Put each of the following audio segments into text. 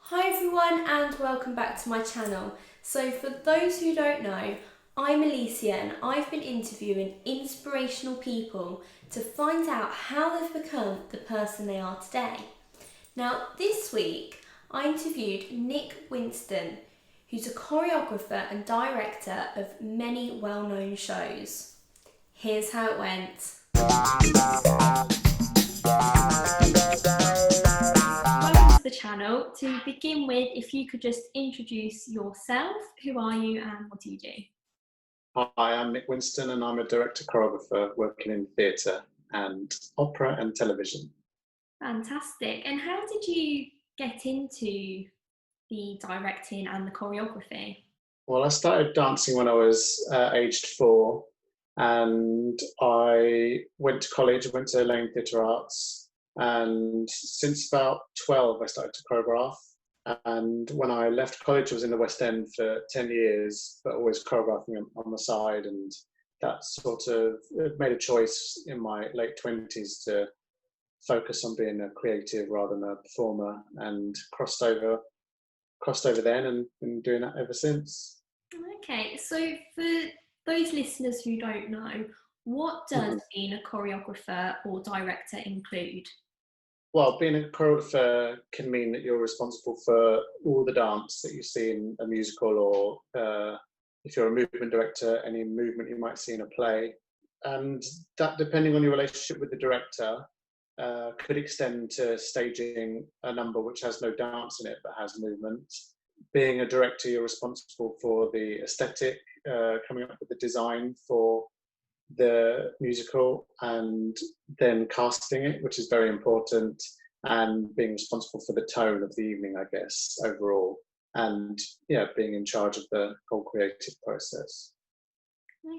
Hi everyone and welcome back to my channel. So for those who don't know, I'm Alicia and I've been interviewing inspirational people to find out how they've become the person they are today. Now this week I interviewed Nick Winston, who's a choreographer and director of many well-known shows. Here's how it went. Welcome to the channel. To begin with, if you could just introduce yourself, who are you and what do you do? Hi, I'm Nick Winston and I'm a director choreographer working in theatre and opera and television. Fantastic. And how did you get into the directing and the choreography? Well, I started dancing when I was aged 4 and I went to college, I went to Lane Theatre Arts, and since about 12 I started to choreograph. And when I left college, I was in the West End for 10 years, but always choreographing on the side. And that sort of made a choice in my late 20s to focus on being a creative rather than a performer, and crossed over then and been doing that ever since. Okay, so for those listeners who don't know, what does Mhm. being a choreographer or director include? Well, being a choreographer can mean that you're responsible for all the dance that you see in a musical, or if you're a movement director, any movement you might see in a play. And that, depending on your relationship with the director, could extend to staging a number which has no dance in it but has movement. Being a director, you're responsible for the aesthetic, coming up with the design for the musical, and then casting it, which is very important, and being responsible for the tone of the evening, I guess, overall, and yeah, being in charge of the whole creative process.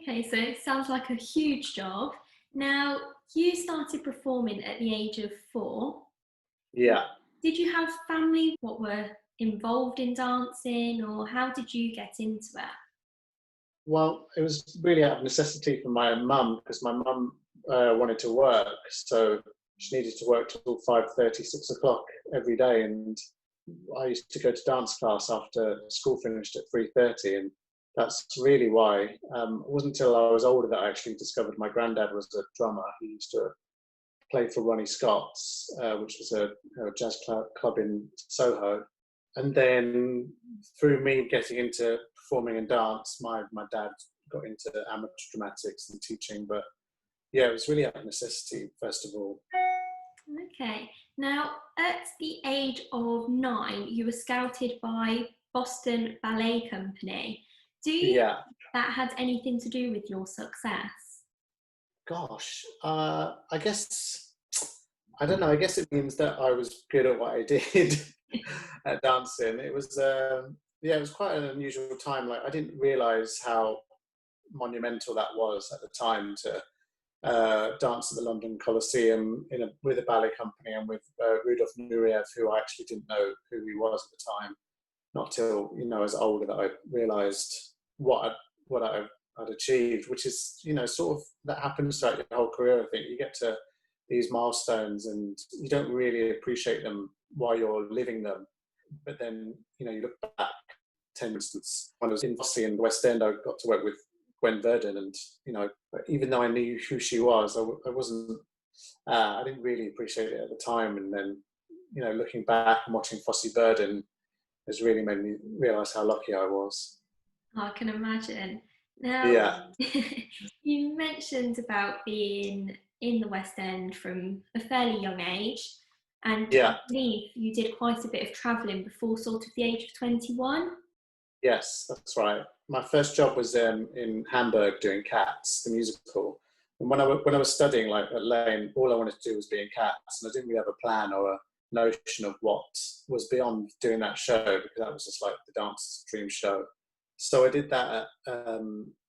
Okay, so it sounds like a huge job. Now, you started performing at the age of 4. Yeah. Did you have family what were involved in dancing, or how did you get into it? Well, it was really out of necessity for my mum, because my mum wanted to work, so she needed to work till 5:30, 6 o'clock every day, and I used to go to dance class after school finished at 3:30, and that's really why. It wasn't until I was older that I actually discovered my granddad was a drummer. He used to play for Ronnie Scott's, which was a jazz club in Soho. And then through me getting into performing and dance, my dad got into amateur dramatics and teaching. But yeah, it was really out of necessity, first of all. Okay. Now, at the age of 9, you were scouted by Boston Ballet Company. Do you Yeah, think that had anything to do with your success? gosh, I guess, I don't know. I guess it means that I was good at what I did at dancing. It was, yeah, it was quite an unusual time. Like, I didn't realize how monumental that was at the time to dance at the London Coliseum with a ballet company and with Rudolf Nureyev, who I actually didn't know who he was at the time. Not till as older that I realised what I'd achieved, which is sort of that happens throughout your whole career. I think you get to these milestones and you don't really appreciate them while you're living them, but then you look back. For instance, when I was in Fosse in the West End, I got to work with Gwen Verdon, and even though I knew who she was, I wasn't. I didn't really appreciate it at the time, and then looking back and watching Fosse Verdon has really made me realise how lucky I was. I can imagine. Now, Yeah, you mentioned about being in the West End from a fairly young age, and I yeah, believe you did quite a bit of travelling before sort of the age of 21. yes, that's right. My first job was in Hamburg doing Cats, the musical. And when I was studying like at Lane, all I wanted to do was be in Cats, and I didn't really have a plan or a notion of what was beyond doing that show, because that was just like the dance dream show. So I did that at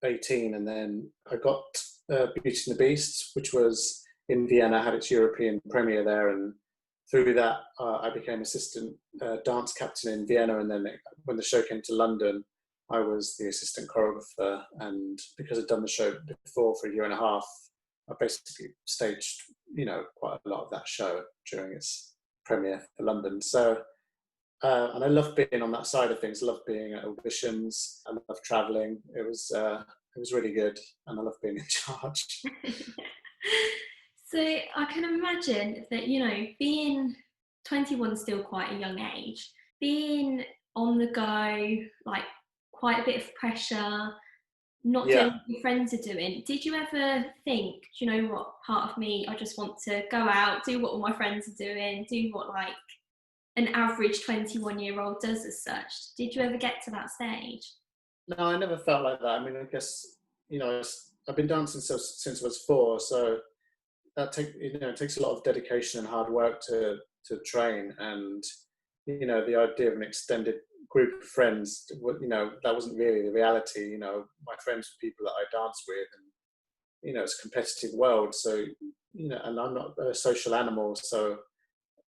18, and then I got Beauty and the Beast, which was in Vienna, had its European premiere there, and through that I became assistant dance captain in Vienna, and then when the show came to London, I was the assistant choreographer, and because I'd done the show before for a year and a half, I basically staged quite a lot of that show during its premiere for London. So And I love being on that side of things. I love being at auditions. I love traveling. It was really good, and I love being in charge. So I can imagine that, you know, being 21 is still quite a young age, being on the go, like quite a bit of pressure, not doing Yeah. what your friends are doing. Did you ever think, do you know what, part of me, I just want to go out, do what all my friends are doing, do what like an average 21-year-old does as such? Did you ever get to that stage? No, I never felt like that. I mean, I guess I've been dancing since I was 4, so it takes a lot of dedication and hard work to train, and the idea of an extended group of friends, that wasn't really the reality. My friends were people that I danced with, and it's a competitive world, so and I'm not a social animal, so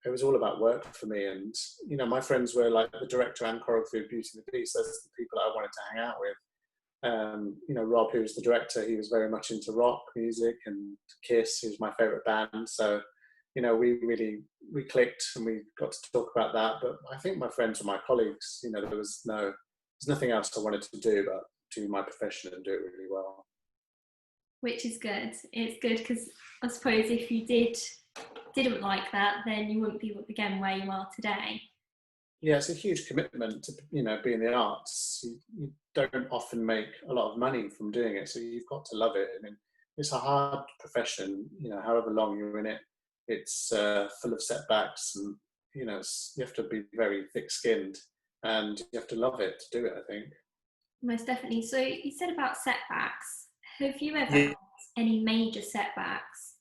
it was all about work for me. And my friends were like the director and choreographer of Beauty and the Beast. That's the people that I wanted to hang out with. Rob, who was the director, he was very much into rock music, and Kiss, who's my favourite band. So, we clicked, and we got to talk about that. But I think my friends were my colleagues. There's nothing else I wanted to do but do my profession and do it really well. Which is good. It's good because I suppose if you didn't like that, then you wouldn't be again where you are today. Yeah, it's a huge commitment to be in the arts. You don't often make a lot of money from doing it, so you've got to love it. I mean, it's a hard profession. However long you're in it, it's full of setbacks, and you have to be very thick-skinned, and you have to love it to do it, I think. Most definitely. So you said about setbacks. Have you ever Yeah, had any major setbacks?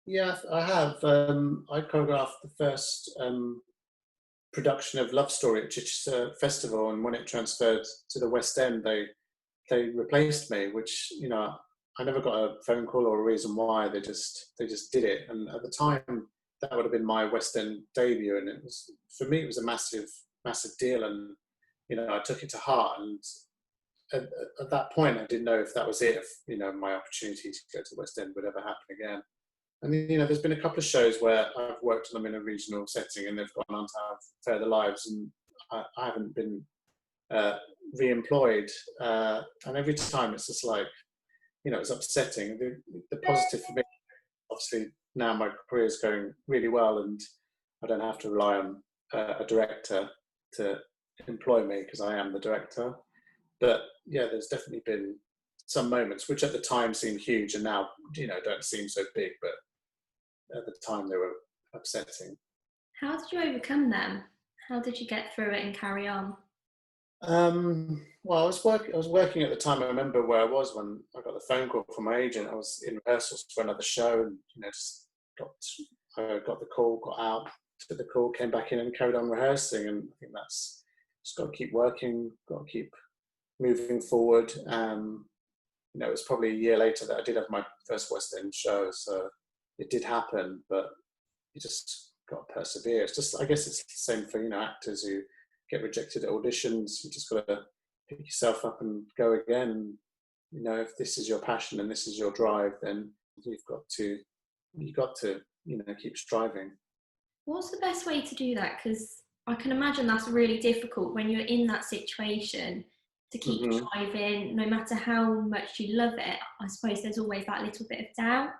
yeah, I have. I choreographed the first production of Love Story at Chichester Festival, and when it transferred to the West End, they replaced me, which I never got a phone call or a reason why. They just did it, and at the time that would have been my West End debut, and it was, for me, it was a massive deal, and I took it to heart. And at that point, I didn't know if that was it, if my opportunity to go to West End would ever happen again. And there's been a couple of shows where I've worked on them in a regional setting, and they've gone on to have further lives, and I haven't been uh, re-employed. And every time it's just like, it's upsetting. The positive for me, obviously, now my career is going really well, and I don't have to rely on a director to employ me because I am the director. But yeah, there's definitely been some moments which at the time seemed huge, and now don't seem so big, but at the time they were upsetting. How did you overcome them? How did you get through it and carry on? Well, I was working at the time. I remember where I was when I got the phone call from my agent. I was in rehearsals for another show, and just got got the call, got out, took the call, came back in, and carried on rehearsing. And I think that's just got to keep working, got to keep moving forward. It was probably a year later that I did have my first West End show, so it did happen, but you just got to persevere. It's just, I guess it's the same for actors who get rejected at auditions. You just got to pick yourself up and go again. And if this is your passion and this is your drive, then you've got to keep striving. What's the best way to do that? Because I can imagine that's really difficult when you're in that situation to keep Hmm. striving, no matter how much you love it. I suppose there's always that little bit of doubt.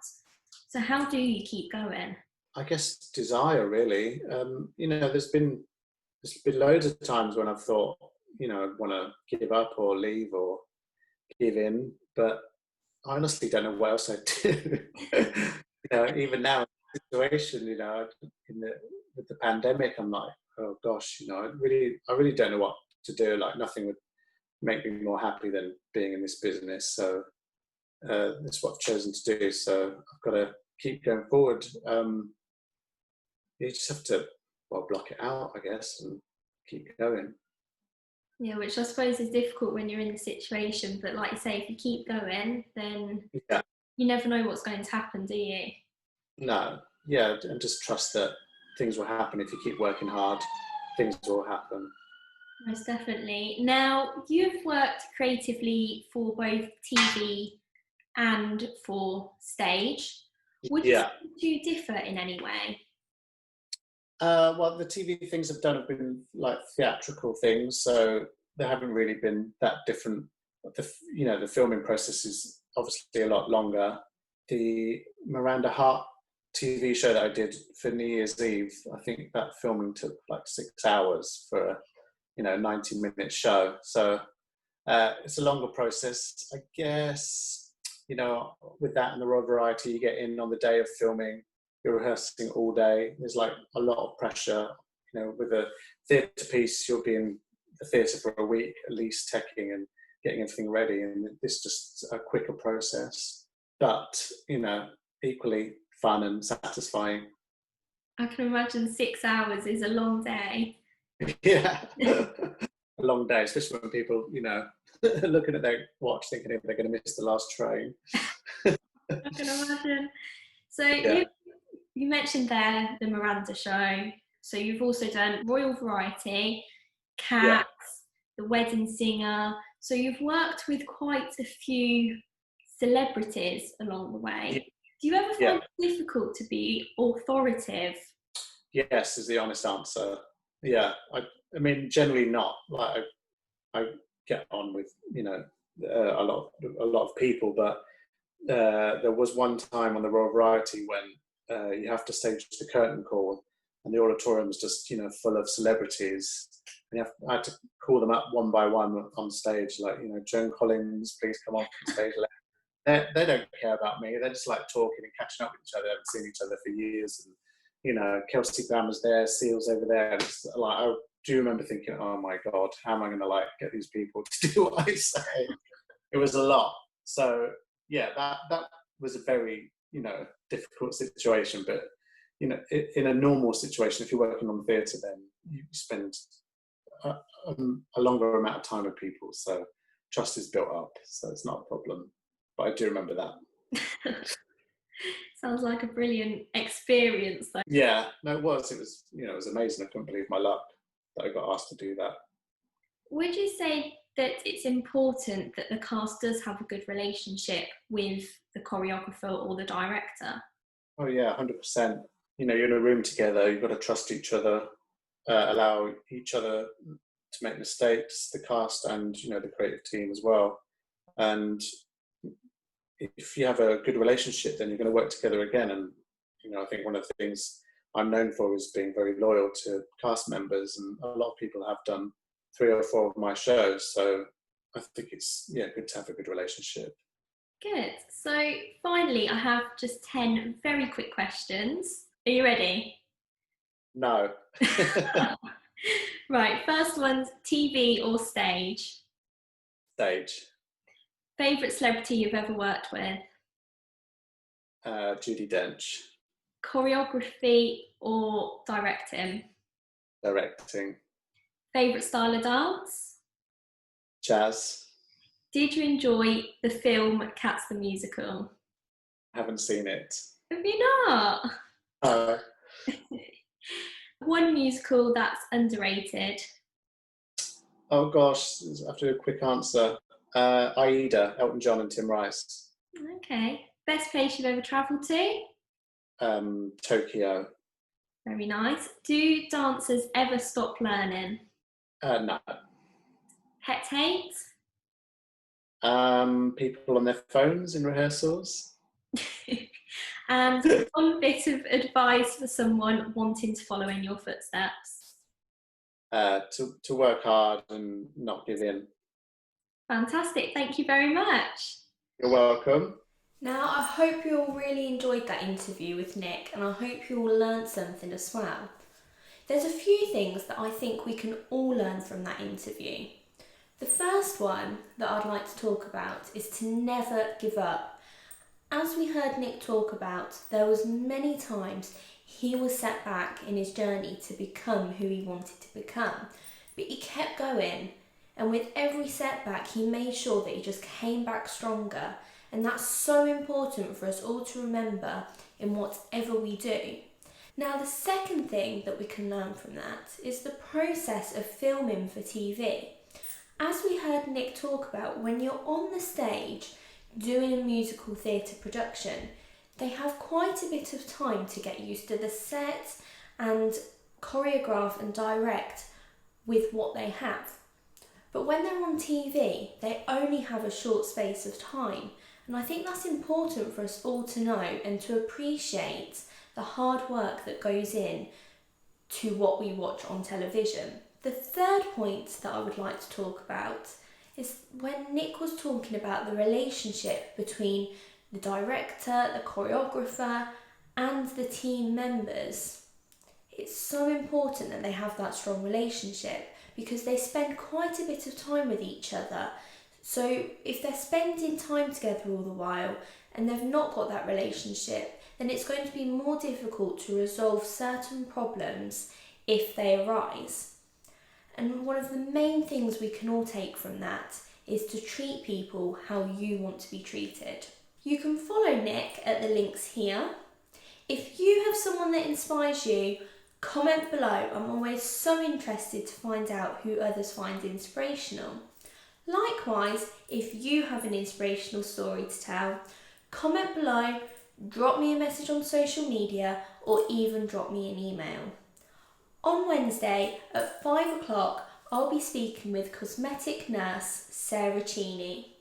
So how do you keep going? I guess desire, really. There's been loads of times when I've thought, I want to give up or leave or give in, but I honestly don't know what else I do. Even now in the situation, in the with the pandemic, I'm like, oh gosh, I really don't know what to do. Like nothing would make me more happy than being in this business. So that's what I've chosen to do. So I've got to keep going forward. You just have to, well, block it out, I guess, and keep going. Yeah, which I suppose is difficult when you're in the situation. But like you say, if you keep going, then Yeah. you never know what's going to happen, do you? No. Yeah, and just trust that things will happen if you keep working hard. Things will happen. Most definitely. Now, you've worked creatively for both TV and for stage. Would you say Yeah. the two differ in any way? Well, the TV things I've done have been like theatrical things, so they haven't really been that different. The filming process is obviously a lot longer. The Miranda Hart TV show that I did for New Year's Eve, I think that filming took like 6 hours for a 90-minute show. So it's a longer process, I guess. With that and the Royal Variety, you get in on the day of filming, you're rehearsing all day. There's like a lot of pressure. With a theatre piece, you'll be in the theatre for a week at least, teching and getting everything ready. And it's just a quicker process, but equally fun and satisfying. I can imagine 6 hours is a long day. Yeah, a long day, especially when people, looking at their watch, thinking if they're going to miss the last train. I can imagine. So Yeah. you mentioned there the Miranda show. So you've also done Royal Variety, Cats, The Wedding Singer. So you've worked with quite a few celebrities along the way. Yeah. Do you ever find it difficult to be authoritative? Yes, is the honest answer. Yeah, I mean, generally not. Like I get on with a lot of people, but there was one time on the Royal Variety when you have to stage the curtain call, and the auditorium was just full of celebrities. And I had to call them up one by one on stage, like Joan Collins, please come off the stage. They don't care about me. They're just like talking and catching up with each other. They haven't seen each other for years. And Kelsey Grammer's there, Seal's over there. And it's like, I do remember thinking, oh my God, how am I going to get these people to do what I say? It was a lot. So yeah, that was a very difficult situation. But in a normal situation, if you're working on theatre, then you spend a longer amount of time with people, so trust is built up. So it's not a problem. But I do remember that. Sounds like a brilliant experience, though. Yeah, no, it was. It was amazing. I couldn't believe my luck that I got asked to do that. Would you say that it's important that the cast does have a good relationship with the choreographer or the director? Oh yeah, 100%. You're in a room together. You've got to trust each other, allow each other to make mistakes, the cast and the creative team as well. And if you have a good relationship, then you're going to work together again. And I think one of the things I'm known for is being very loyal to cast members, and a lot of people have done 3 or 4 of my shows. So I think it's good to have a good relationship. Good. So finally, I have just 10 very quick questions. Are you ready? No. Right, first one's TV or stage? Stage. Favourite celebrity you've ever worked with? Judi Dench. Choreography or directing? Directing. Favourite style of dance? Jazz. Did you enjoy the film Cats the Musical? I haven't seen it. Have you not? One musical that's underrated? Oh gosh, I have to do a quick answer. Aida, Elton John and Tim Rice. Okay. Best place you've ever travelled to? Tokyo. Very nice. Do dancers ever stop learning? No. Pet hate? People on their phones in rehearsals. And one bit of advice for someone wanting to follow in your footsteps? To work hard and not give in. Fantastic. Thank you very much. You're welcome. Now, I hope you all really enjoyed that interview with Nick, and I hope you all learned something as well. There's a few things that I think we can all learn from that interview. The first one that I'd like to talk about is to never give up. As we heard Nick talk about, there was many times he was set back in his journey to become who he wanted to become, but he kept going, and with every setback he made sure that he just came back stronger, and that's so important for us all to remember in whatever we do. Now, the second thing that we can learn from that is the process of filming for TV. As we heard Nick talk about, when you're on the stage doing a musical theatre production, they have quite a bit of time to get used to the set and choreograph and direct with what they have. But when they're on TV, they only have a short space of time. And I think that's important for us all to know and to appreciate the hard work that goes in to what we watch on television. The third point that I would like to talk about is when Nick was talking about the relationship between the director, the choreographer, and the team members. It's so important that they have that strong relationship because they spend quite a bit of time with each other. So if they're spending time together all the while and they've not got that relationship, then it's going to be more difficult to resolve certain problems if they arise. And one of the main things we can all take from that is to treat people how you want to be treated. You can follow Nick at the links here. If you have someone that inspires you, comment below. I'm always so interested to find out who others find inspirational. Likewise, if you have an inspirational story to tell, comment below, drop me a message on social media, or even drop me an email. On Wednesday at 5 o'clock, I'll be speaking with cosmetic nurse Sarah Cheney.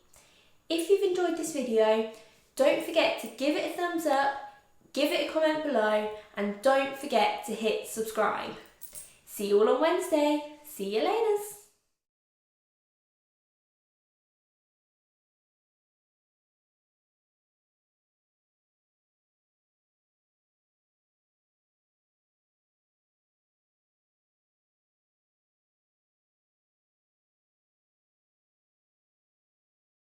If you've enjoyed this video, don't forget to give it a thumbs up, give it a comment below, and don't forget to hit subscribe. See you all on Wednesday. See you later.